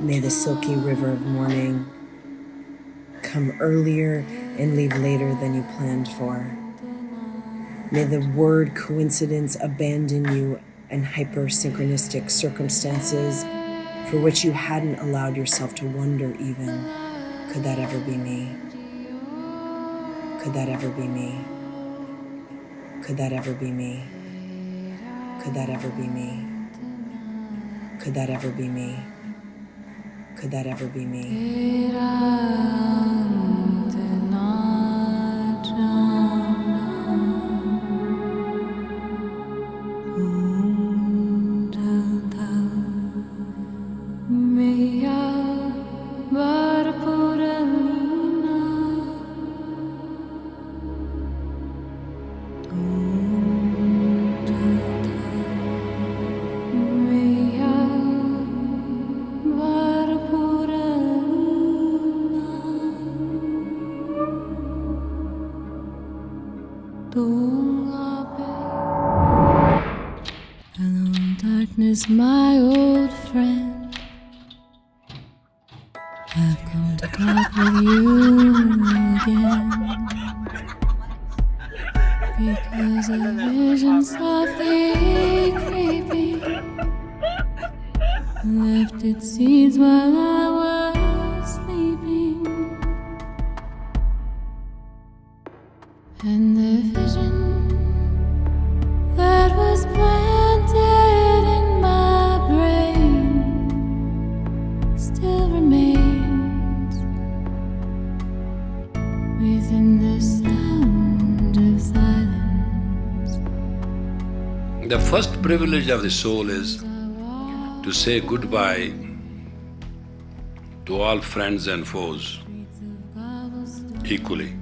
May the silky river of morning come earlier and leave later than you planned for. May the word coincidence abandon you in hyper-synchronistic circumstances for which you hadn't allowed yourself to wonder even. Could that ever be me? Could that ever be me? Could that ever be me? Could that ever be me? Could that ever be me? Could that ever be me? Hello, darkness, my old friend. I've come to talk with you again, because a vision softly creeping left its seeds while I was sleeping, and the vision that was planted in my brain still remains within the sound of silence. The first privilege of the soul is to say goodbye to all friends and foes equally.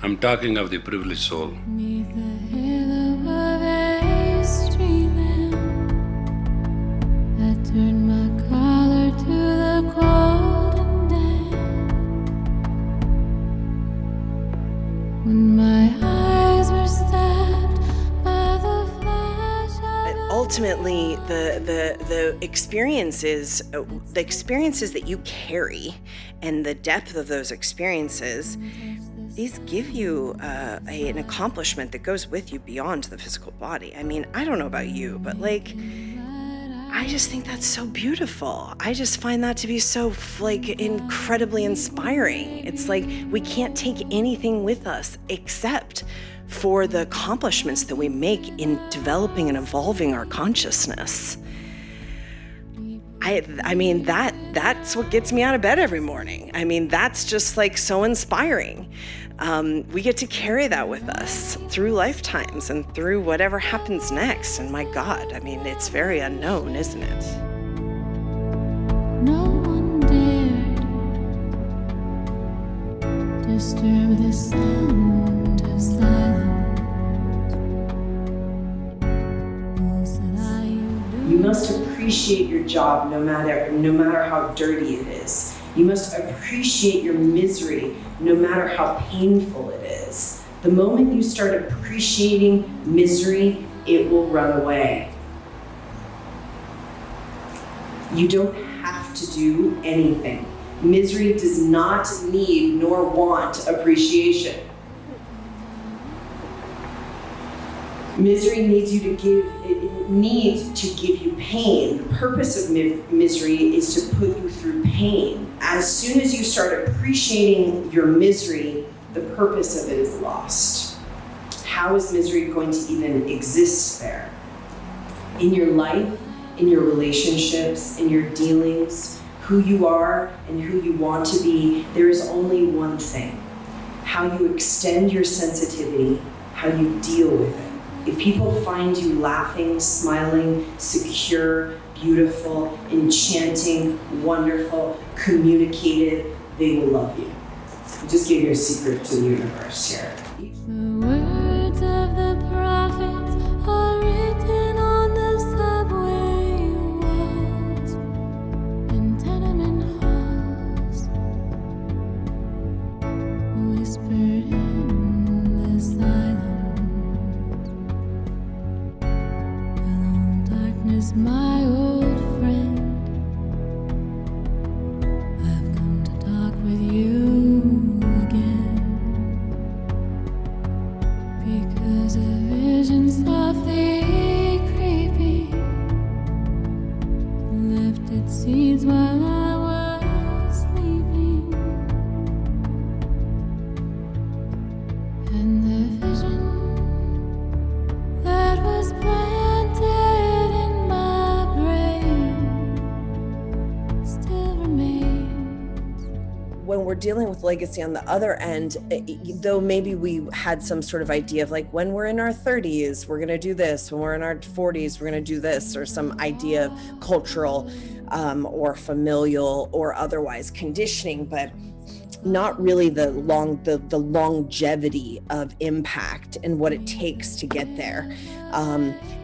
I'm talking of the privileged soul. Neath the halo of a street lamp, I turned my collar to the cold and damp. When my eyes were stabbed by the flash of Ultimately, the experiences that you carry and the depth of those experiences, these give you an accomplishment that goes with you beyond the physical body. I mean, I don't know about you, but I just think that's so beautiful. I just find that to be so incredibly inspiring. It's like we can't take anything with us except for the accomplishments that we make in developing and evolving our consciousness. I mean, that's what gets me out of bed every morning. I mean, that's just so inspiring. We get to carry that with us through lifetimes and through whatever happens next. And my God, I mean, it's very unknown, isn't it? no one dared disturb the sound of silence. Who said You must appreciate your job no matter how dirty it is. You must appreciate your misery no matter how painful it is. The moment you start appreciating misery, it will run away. You don't have to do anything. Misery does not need nor want appreciation. Misery needs to give you pain. The purpose of misery is to put you through pain. As soon as you start appreciating your misery, the purpose of it is lost. How is misery going to even exist there? In your life, in your relationships, in your dealings, who you are and who you want to be, there is only one thing: how you extend your sensitivity, how you deal with it. If people find you laughing, smiling, secure, beautiful, enchanting, wonderful, communicative, they will love you. I just gave you a secret to the universe here. The words of the prophets are written on the subway walls and tenement halls, whispered in the silence. Hello, darkness, my old friend. And the vision that was planted in my brain still remains. When we're dealing with legacy on the other end, though maybe we had some sort of idea of like, when we're in our 30s, we're going to do this. When we're in our 40s, we're going to do this, or some idea of cultural or familial or otherwise conditioning, but not really the longevity of impact and what it takes to get there,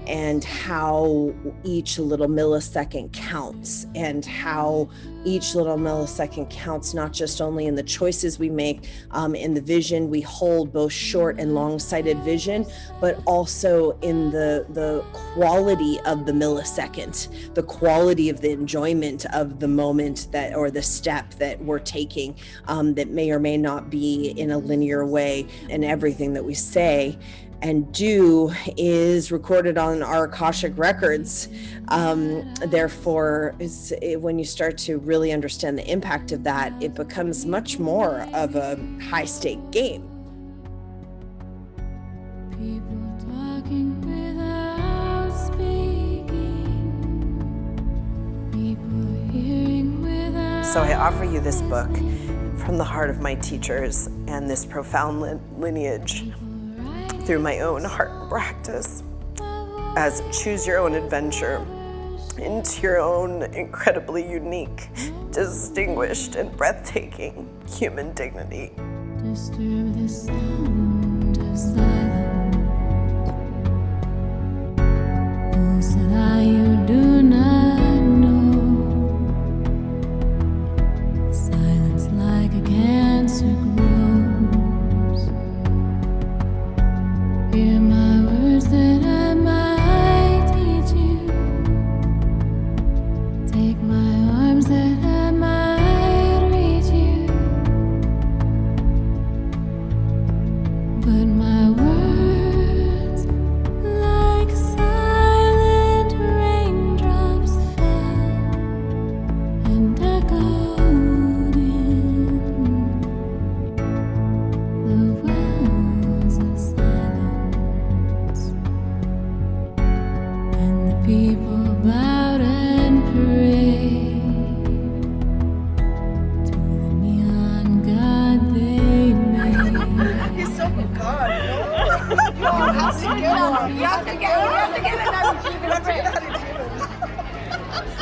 and how each little millisecond counts, and how each little millisecond counts not just only in the choices we make, in the vision we hold, both short and long-sighted vision, but also in the quality of the millisecond, the quality of the enjoyment of the moment that, or the step that we're taking, that may or may not be in a linear way. And everything that we say and do is recorded on our Akashic records. Therefore, when you start to really understand the impact of that, it becomes much more of a high-stake game. People talking without speaking. People hearing without. So I offer you this book from the heart of my teachers and this profound lineage through my own heart practice as choose your own adventure into your own incredibly unique, distinguished, and breathtaking human dignity. Disturb the sound of silence. Who said you do not know? Silence like a cancer grows. Hear my words that I might teach you. Take my arms that I might reach you. But my words, like silent raindrops, fell and echoed in the wells of silence. And the people bowed and prayed to the neon god they made. He's so God.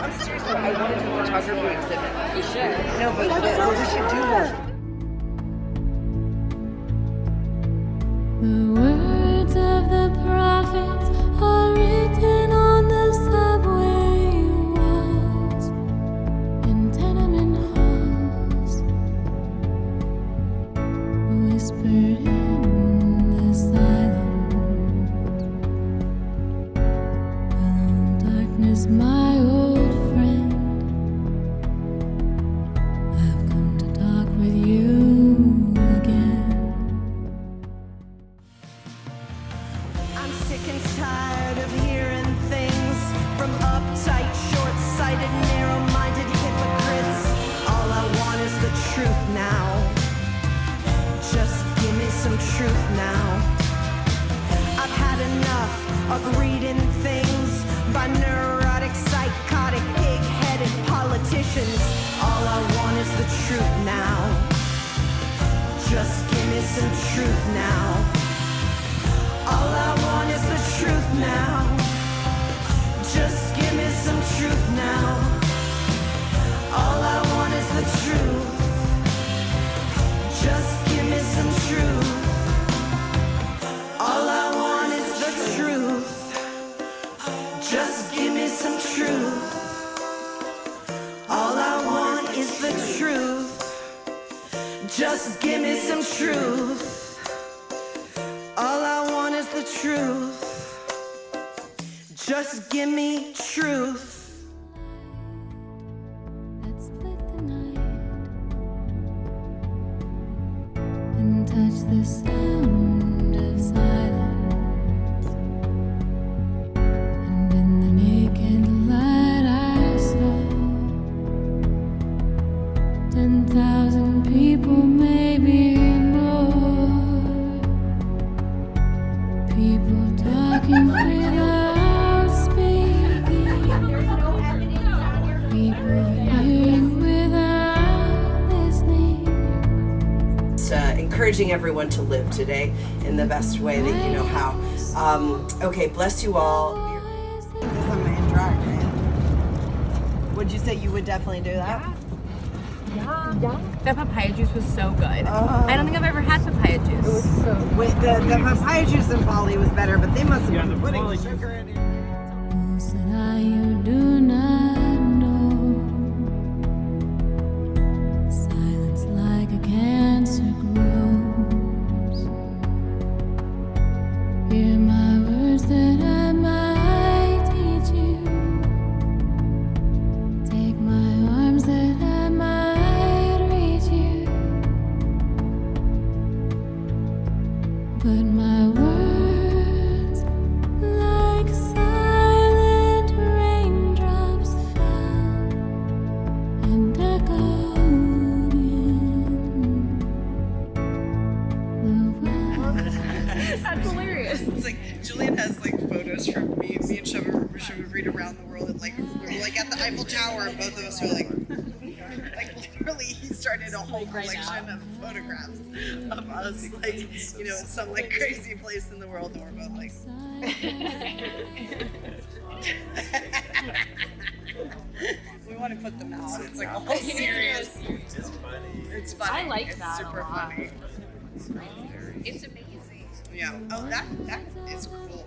I'm serious. I want to do photography exhibit. You should. No, but we should do one. The words of the prophets are written on the subway walls and tenement halls, whispered in the silence. Alone darkness, my old friend, I've come to talk with you again. I'm sick and tired of hearing things from uptight, short-sighted, narrow-minded hypocrites. All I want is the truth now. Just give me some truth now. I've had enough of reading things by neurotic, psychotic, pig-headed politicians. All I want is the truth now. Just give me some truth now. All I want is the truth now. Just give me some truth now. All I want is the truth. Just give me some truth. All I want is the truth. Just give me some truth. All I want is the truth. Just give me some truth. All I want is the truth. Just give me truth. Let's split the night and touch the sound of silence. And in the naked light I saw 10,000 people, maybe more. encouraging everyone to live today in the best way that you know how. Okay, bless you all. I'm gonna interact, man. Would you say you would definitely do that? Yeah. That papaya juice was so good. I don't think I've ever had papaya juice. It was so good. Wait, the papaya juice in Bali was better, but they must have been putting sugar in it. Most that you do not know. Silence like a cancer grows. Hear my words that I might teach you. Take my arms that I might reach you. But my words, like silent raindrops, fell and echoed in the wind. That's hilarious. It's like Julian has like photos from me and Shava read around the world, and like we're like at the Eiffel Tower, and both of us are like literally he started a whole collection of photographs of us, like you know, in some like crazy place in the world, and we're both like. We want to put them out. It's like a whole series. It's funny. It's funny. I like it's that super a lot. funny. It's amazing. Yeah. Oh, that is cool.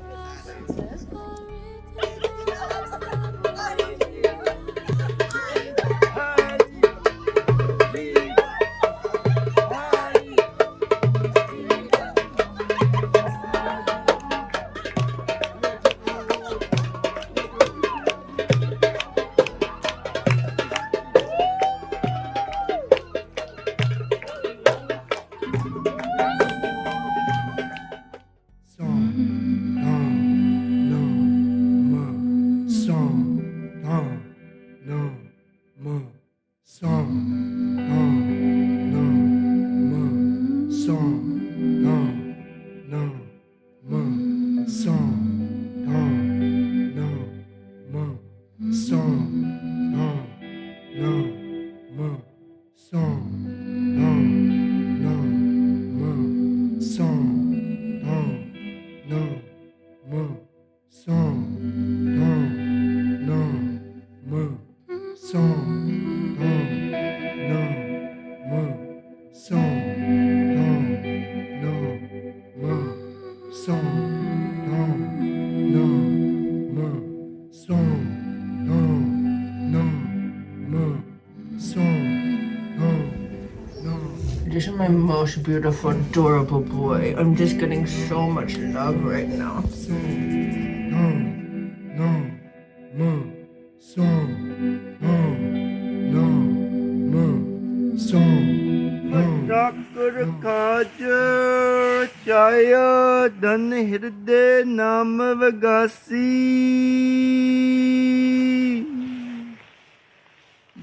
This is my most beautiful, adorable boy. I'm just getting so much love right now. Chakra Kaja Chaya Dhan Hirde Nam Vagasi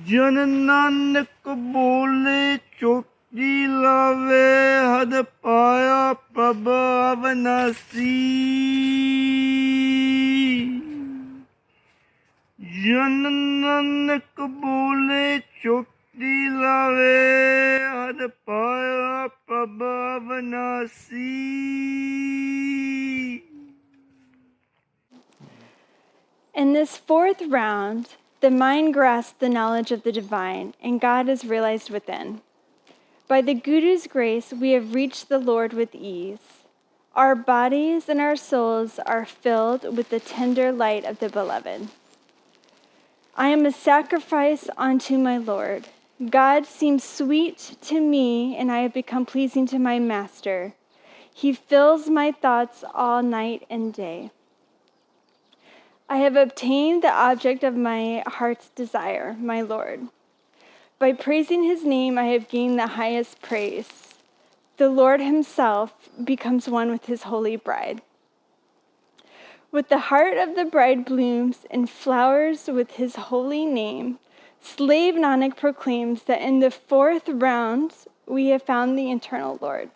Jan Nanak Bole Chokti Lave Had Paya Prabha Avanasi Jan Nanak Bole Chokti Lave Had Paya Prabha Avanasi. In this fourth round, the mind grasps the knowledge of the divine, and God is realized within. By the Guru's grace, we have reached the Lord with ease. Our bodies and our souls are filled with the tender light of the beloved. I am a sacrifice unto my Lord. God seems sweet to me, and I have become pleasing to my Master. He fills my thoughts all night and day. I have obtained the object of my heart's desire, my Lord. By praising his name, I have gained the highest praise. The Lord himself becomes one with his holy bride. With the heart of the bride blooms and flowers with his holy name, slave Nanak proclaims that in the fourth round, we have found the eternal Lord.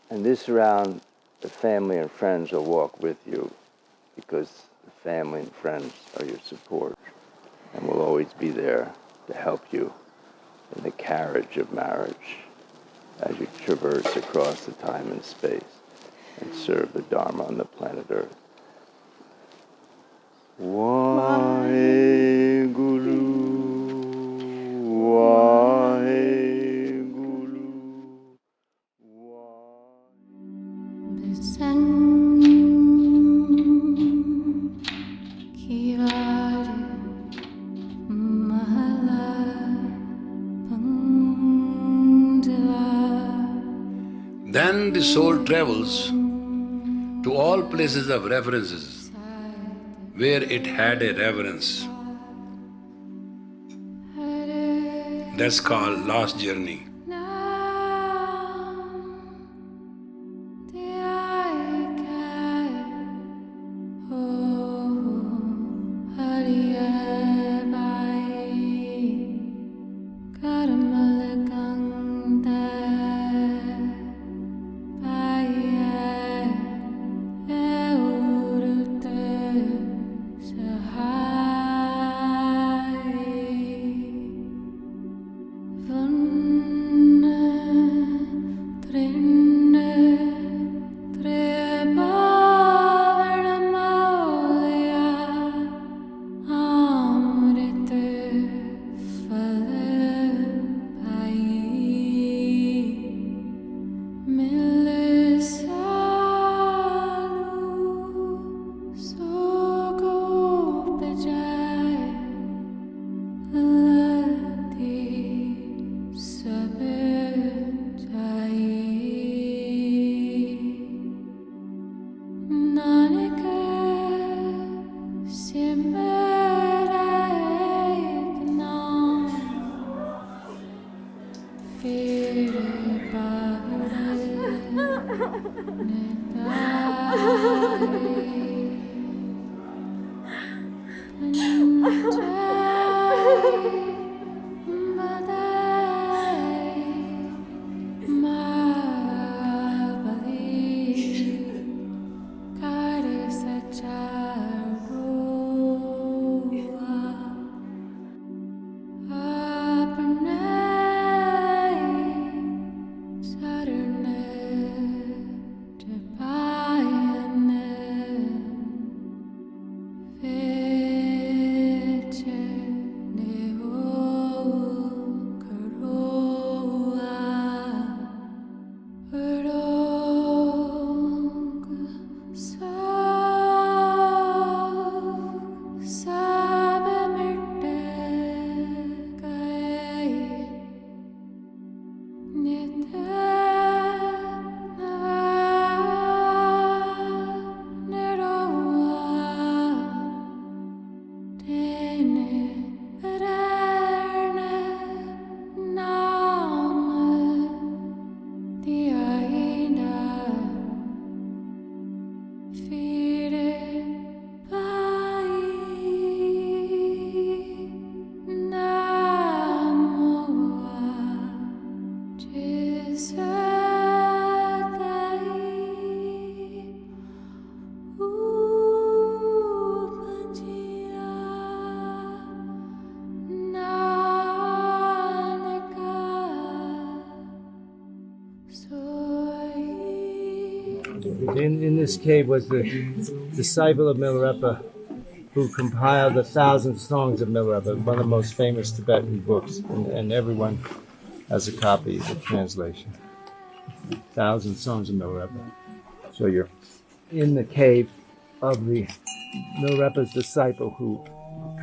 And this round, the family and friends will walk with you, because the family and friends are your support and will always be there to help you in the carriage of marriage. as you traverse across the time and space and serve the Dharma on the planet Earth. Waheguru, Waheguru, Besan kiwari mahala pangdala. Then the soul travels to all places of references where it had a reverence. That's called last journey. In this cave was the disciple of Milarepa who compiled the 1,000 Songs of Milarepa, one of the most famous Tibetan books, and everyone has a copy of the translation. 1,000 Songs of Milarepa. So you're in the cave of the Milarepa's disciple who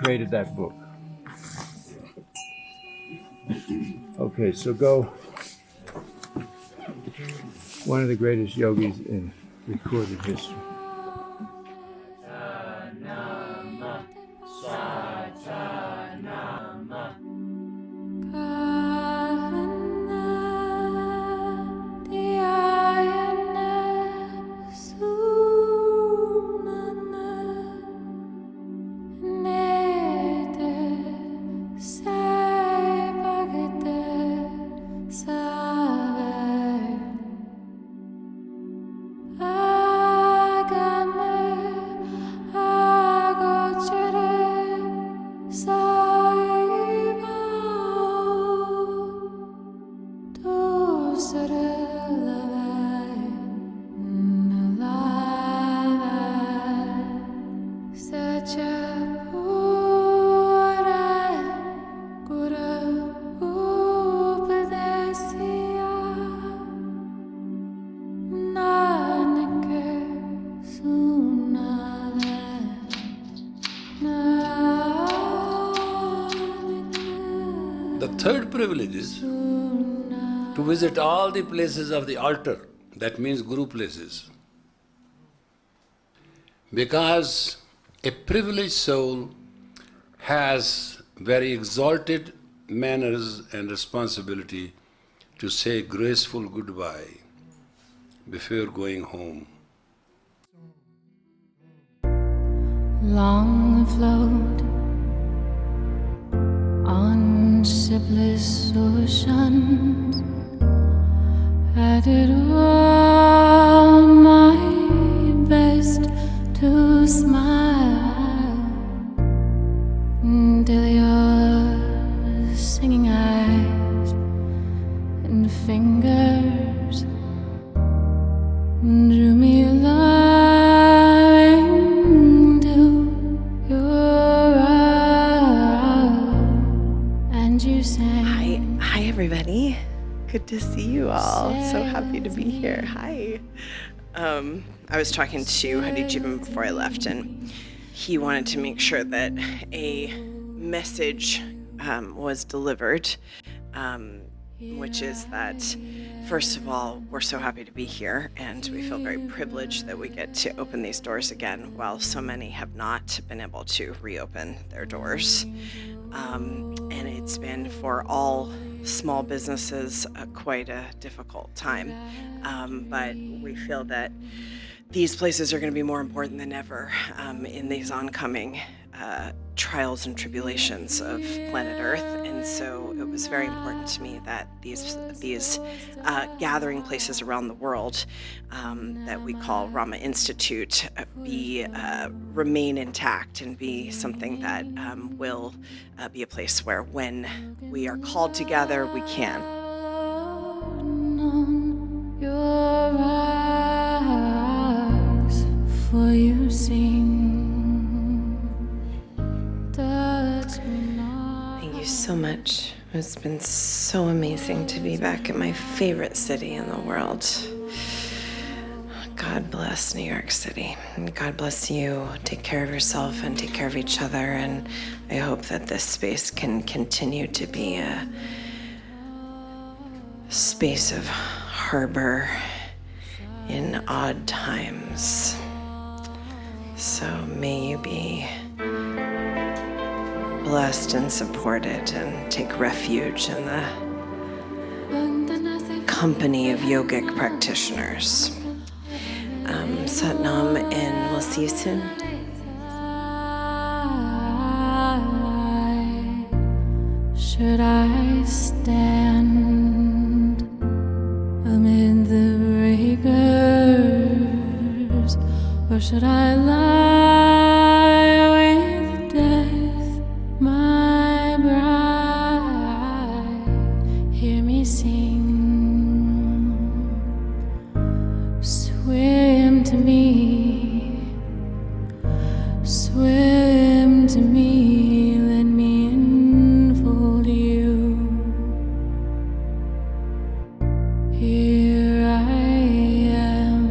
created that book. Okay, so go. One of the greatest yogis in recorded history. I The third privilege is to visit all the places of the altar, that means Guru places. Because a privileged soul has very exalted manners and responsibility to say graceful goodbye before going home. Long afloat on shipless oceans, I did all my best to smile until your singing eyes and fingers drew me loving to your arms, and you sang. Hi everybody. Good to see you all. So happy to be here. Hi. I was talking to Hadi Jiban before I left, and he wanted to make sure that a message was delivered, which is that, first of all, we're so happy to be here, and we feel very privileged that we get to open these doors again, while so many have not been able to reopen their doors. And it's been, for all small businesses, quite a difficult time. But we feel that these places are going to be more important than ever in these oncoming trials and tribulations of planet Earth. And so it was very important to me that these gathering places around the world that we call Rama Institute remain intact and be something that will be a place where, when we are called together, we can. Your eyes, for you sing. Thank you so much. It's been so amazing to be back in my favorite city in the world. God bless New York City. And God bless you. Take care of yourself and take care of each other. And I hope that this space can continue to be a space of harbor in odd times. So may you be blessed and supported, and take refuge in the company of yogic practitioners. Satnam, and we'll see you soon. Should I stand amid the breakers, or should I lie with death, my bride? Hear me sing. Swim to me, swim to me, let me enfold you. Here I am,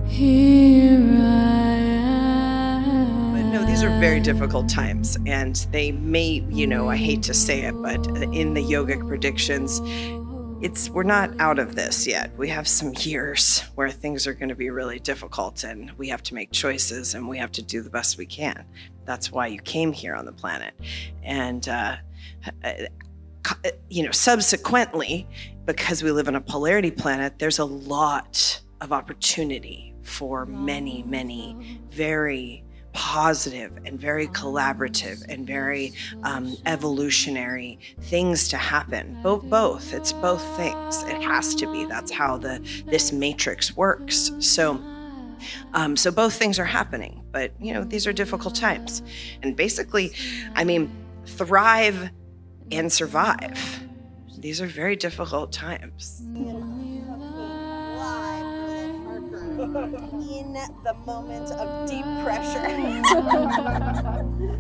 here I am. But no, these are very difficult times, and they may, I hate to say it, but in the yogic predictions, we're not out of this yet. We have some years where things are going to be really difficult, and we have to make choices, and we have to do the best we can. That's why you came here on the planet. And, subsequently, because we live on a polarity planet, there's a lot of opportunity for many, many very positive and very collaborative and very evolutionary things to happen. Both. It's both things. It has to be. That's how this matrix works. So both things are happening. But these are difficult times. And basically, thrive and survive. These are very difficult times. In the moment of deep pressure.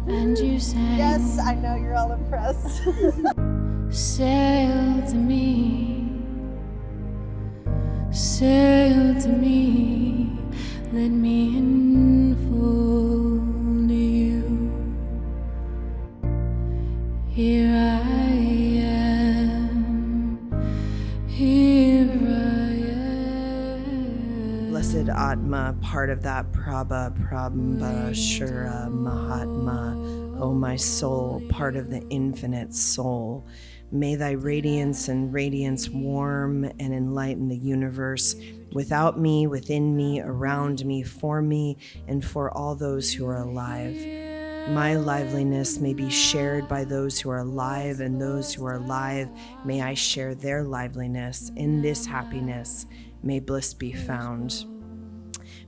And you sang, Yes, I know you're all impressed. sail to me, let me enfold you. Here I am, here I am. Blessed Atma, part of that Prabhashura Mahatma, O my soul, part of the infinite soul. May thy radiance and radiance warm and enlighten the universe without me, within me, around me, for me, and for all those who are alive. My liveliness may be shared by those who are alive, and those who are alive, may I share their liveliness. In this happiness, may bliss be found.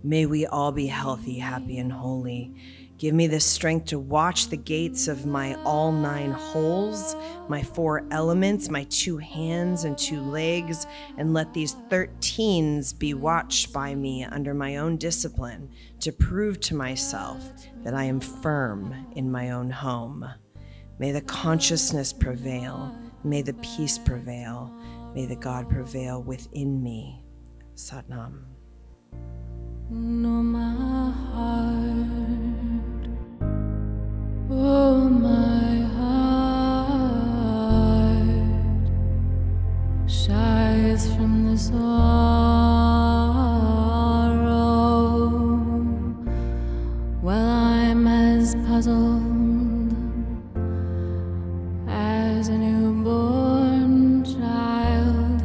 May we all be healthy, happy, and holy. Give me the strength to watch the gates of my all 9 holes, my 4 elements, my 2 hands and 2 legs, and let these 13s be watched by me under my own discipline to prove to myself that I am firm in my own home. May the consciousness prevail. May the peace prevail. May the God prevail within me. Satnam. No, my heart, oh my heart, shies from the sorrow. Well, I'm as puzzled as a newborn child.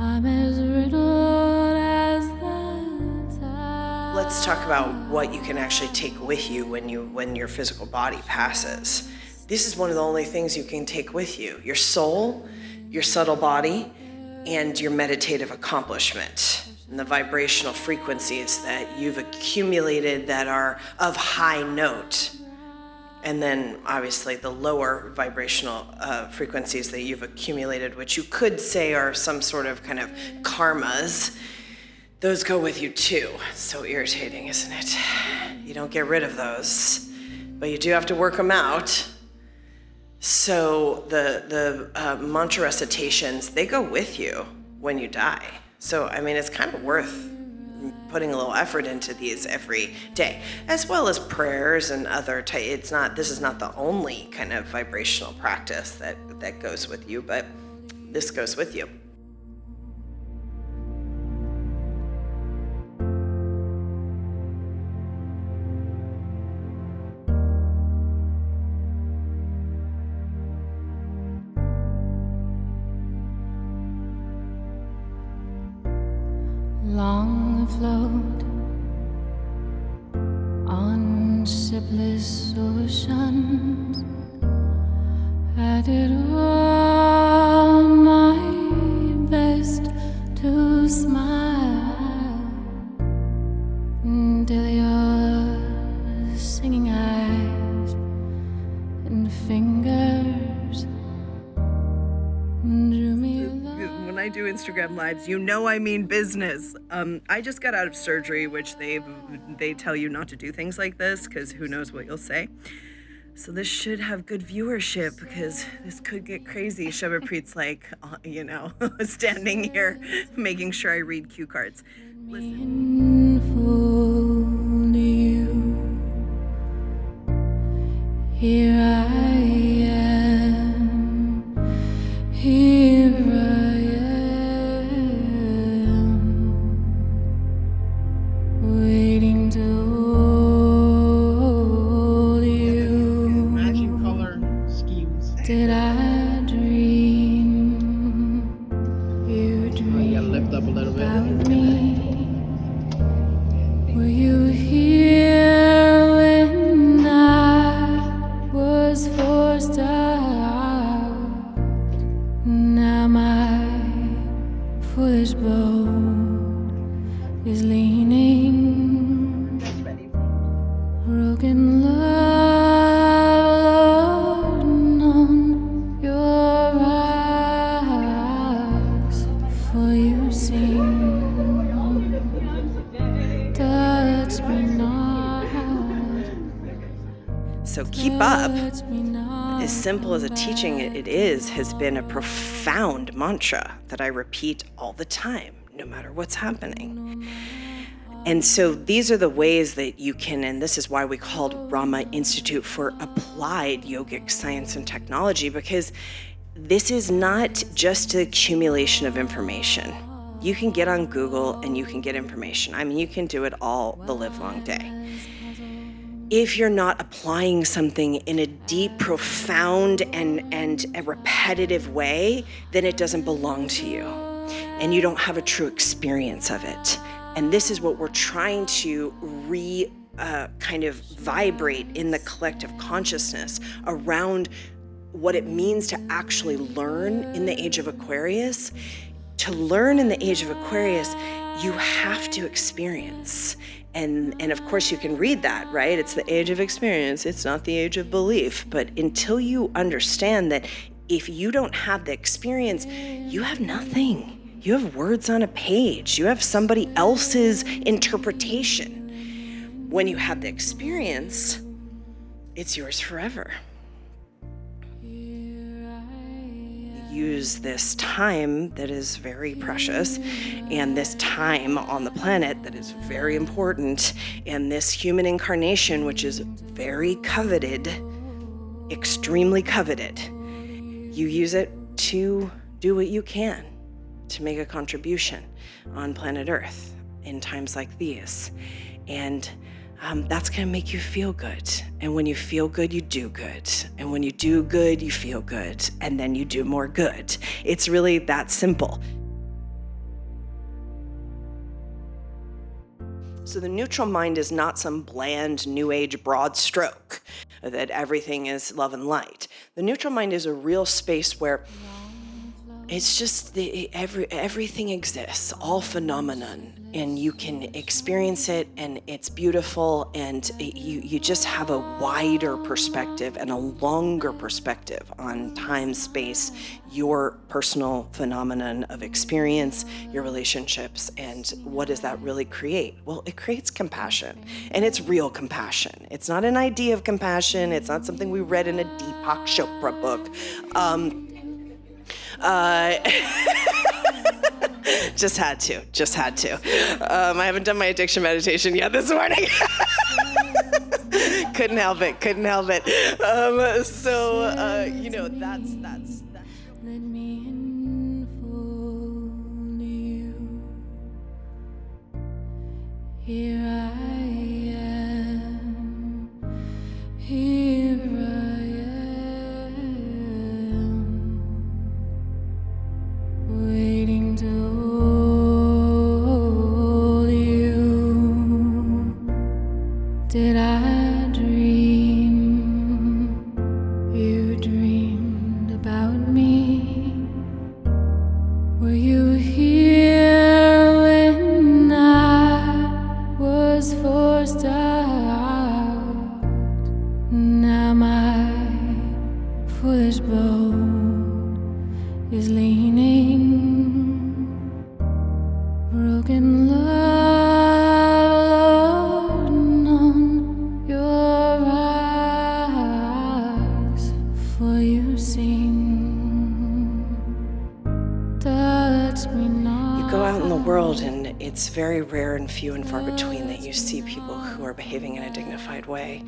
I'm as riddled as the tide. Let's talk about what you can actually take with you when your physical body passes. This is one of the only things you can take with you: your soul, your subtle body, and your meditative accomplishment, and the vibrational frequencies that you've accumulated that are of high note. And then obviously the lower vibrational frequencies that you've accumulated, which you could say are some sort of kind of karmas. Those go with you too. So irritating, isn't it? You don't get rid of those, but you do have to work them out. So the mantra recitations, they go with you when you die. So, I mean, it's kind of worth putting a little effort into these every day, as well as prayers and other this is not the only kind of vibrational practice that goes with you, but this goes with you. Long afloat on shipless oceans, I did all my best to smile until your singing eyes and fingers drew me along. When I do Instagram lives, you know I mean business. I just got out of surgery, which they tell you not to do things like this because who knows what you'll say. So this should have good viewership because this could get crazy. Shubhapreet's like, standing here making sure I read cue cards. Listen. Enfold you. Here I am, here I am, waiting to hold you. Matching color schemes. Did I dream you You gotta lift up a little bit. about me? Were you here when I was forced out? Now my foolish boat is leaning. Broken love on your so keep up, as simple as a teaching it is, has been a profound mantra that I repeat all the time, no matter what's happening. And so these are the ways that you can, and this is why we called Rama Institute for Applied Yogic Science and Technology, because this is not just the accumulation of information. You can get on Google and you can get information. I mean, you can do it all the livelong day. If you're not applying something in a deep, profound, and a repetitive way, then it doesn't belong to you, and you don't have a true experience of it. And this is what we're trying to kind of vibrate in the collective consciousness around what it means to actually learn in the age of Aquarius. To learn in the age of Aquarius, you have to experience. And of course you can read that, right? It's the age of experience, it's not the age of belief. But until you understand that if you don't have the experience, you have nothing. You have words on a page. You have somebody else's interpretation. When you have the experience, it's yours forever. Use this time that is very precious, and this time on the planet that is very important, and this human incarnation, which is very coveted, extremely coveted. You use it to do what you can to make a contribution on planet Earth in times like these. And that's gonna make you feel good. And when you feel good, you do good. And when you do good, you feel good. And then you do more good. It's really that simple. So the neutral mind is not some bland new age broad stroke that everything is love and light. The neutral mind is a real space where it's just everything exists, all phenomenon, and you can experience it, and it's beautiful, and you just have a wider perspective and a longer perspective on time, space, your personal phenomenon of experience, your relationships, and what does that really create? Well, it creates compassion, and it's real compassion. It's not an idea of compassion. It's not something we read in a Deepak Chopra book. Just had to. I haven't done my addiction meditation yet this morning. Couldn't help it. That's. Let me enfold you. Here I am. Here I am. Waiting to hold you. Did I dream you dreamed about me? Were you here when I was forced out? Now my foolish boat is leaning. Broken love on your rocks, for you sing. Touch me not. You go out in the world, and it's very rare and few and far between that you see people who are behaving in a dignified way,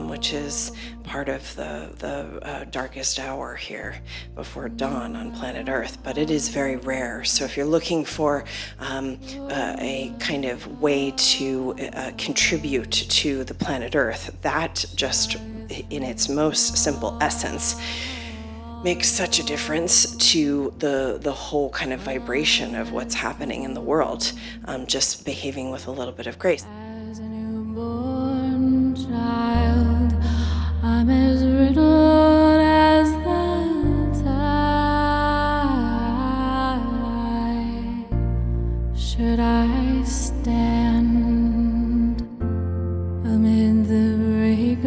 which is part of the darkest hour here before dawn on planet Earth. But it is very rare. So if you're looking for a kind of way to contribute to the planet Earth, that just in its most simple essence makes such a difference to the whole kind of vibration of what's happening in the world, just behaving with a little bit of grace. As a newborn child, I'm as riddled as the tide. Should I stand amid the breakers,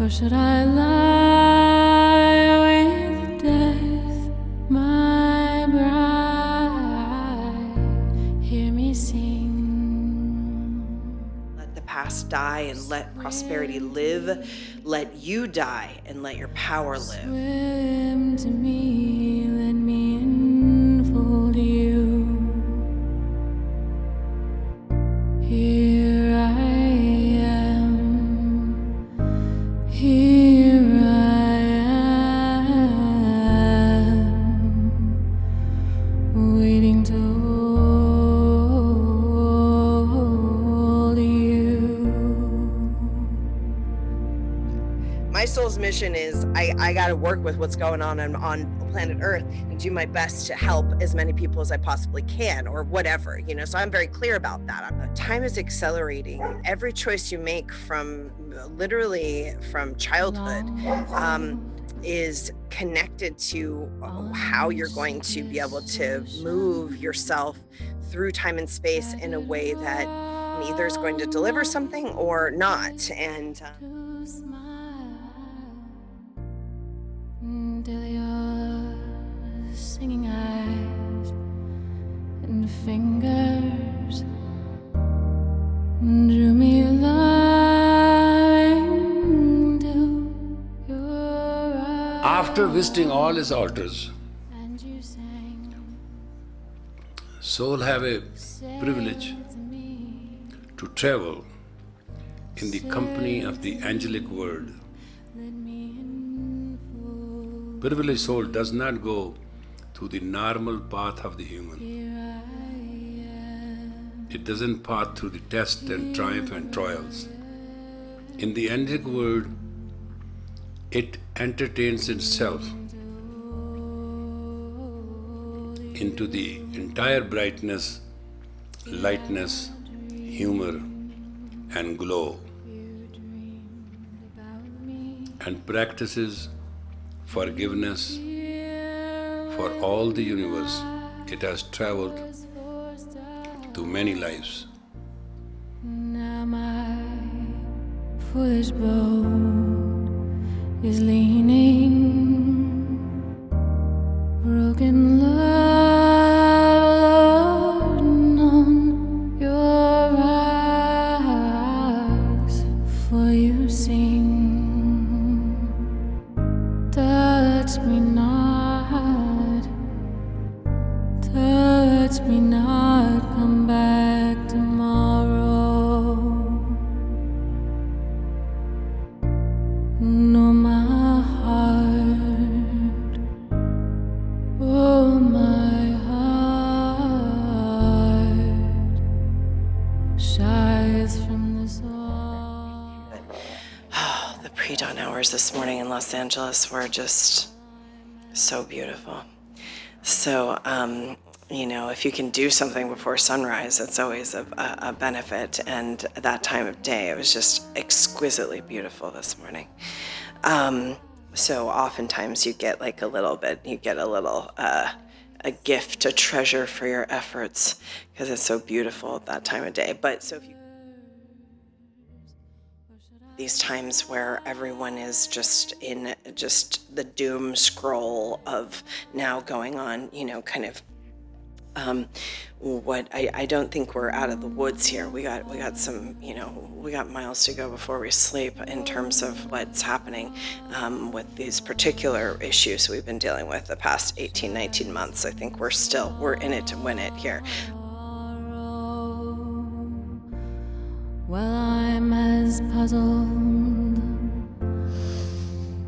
or should I lie with death, my bride? Hear me sing. Let the past past die and let prosperity live. Let you die and let your power live. Swim to me, let me enfold you. Here I am, here I am, waiting to hold you. My soul's mission is I got to work with what's going on planet Earth and do my best to help as many people as I possibly can, or whatever, you know. So I'm very clear about that. Time is accelerating. Every choice you make from literally from childhood is connected to how you're going to be able to move yourself through time and space in a way that either is going to deliver something or not. And To smile till your singing eyes and fingers drew me loving to your eyes. After visiting all his altars, And you sang, soul have a privilege to me, to travel in the company of the angelic world. let me enfold. Privileged soul does not go through the normal path of the human. Here I am. It doesn't pass through the test and triumph and trials. In the angelic world, it entertains itself into the entire brightness, lightness, humor, and glow, and practices forgiveness for all the universe. It has traveled to many lives. Now my foolish boat is leaning, broken love on your rocks, for you sing. Touch me not, touch me not, come back tomorrow. No, my heart, oh my heart, shies from this all. The pre-dawn hours this morning in Los Angeles were just so beautiful. So, you know, if you can do something before sunrise, it's always a benefit. And that time of day, it was just exquisitely beautiful this morning. So oftentimes you get like a little bit, you get a little, a gift, a treasure for your efforts, because it's so beautiful at that time of day. But so if you these times where everyone is just in just the doom scroll of now going on, you know, kind of what I don't think we're out of the woods here. We got some, you know, we got miles to go before we sleep in terms of what's happening with these particular issues we've been dealing with the past 18, 19 months. I think we're in it to win it here. Well, I'm as puzzled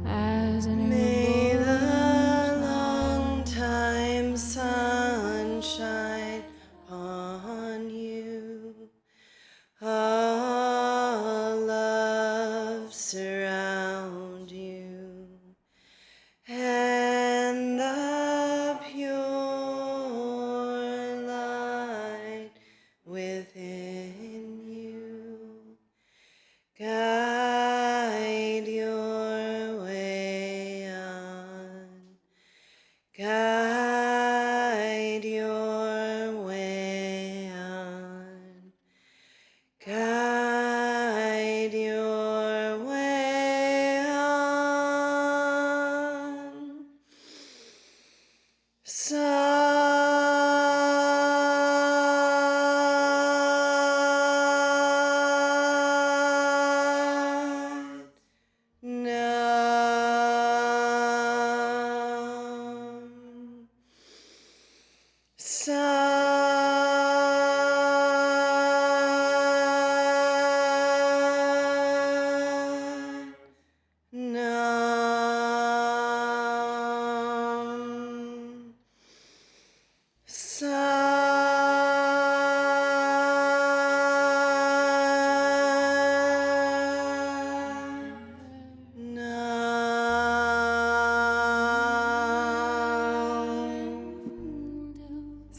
as any May the long time sunshine on you, all love surround you, and the pure light within you guide your way on, guide your way on, guide your way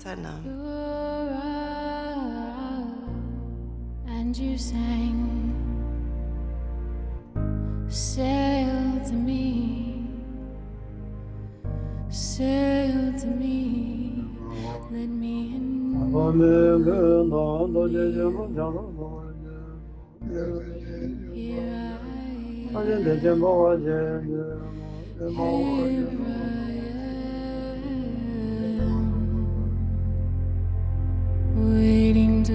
Satnam. And you sang, sail to me, sail to me, let me in. Here I am, waiting to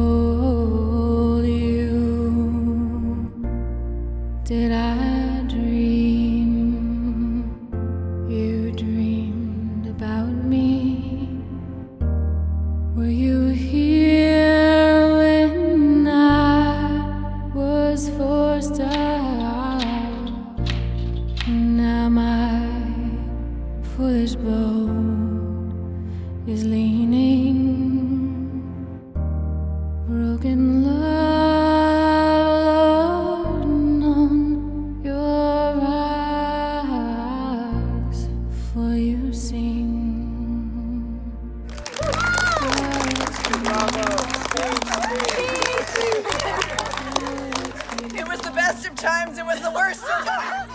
hold you. Did I dream? You dreamed about me. Were you here when I was forced out? Now my foolish boat is leaning. Broken love on your rocks, for you sing. It was the best of times, it was the worst of times.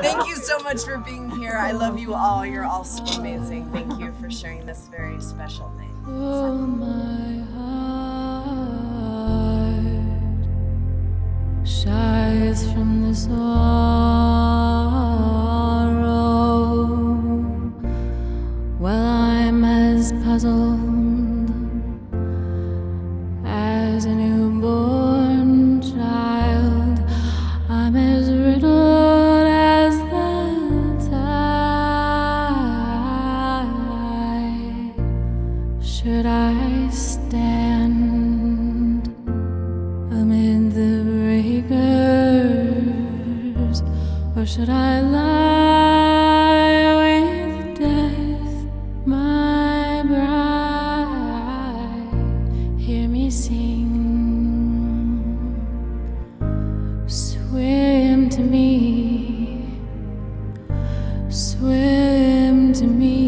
Thank you so much for being here. I love you all. You're all so amazing. Thank you for sharing this very special night. Oh, my heart shies from the sorrow, while I'm as puzzled as a newborn child. I'm as riddled as the tide. Should I stand amid the breakers, or should I lie with death, my bride? Hear me sing. Swim to me, swim to me.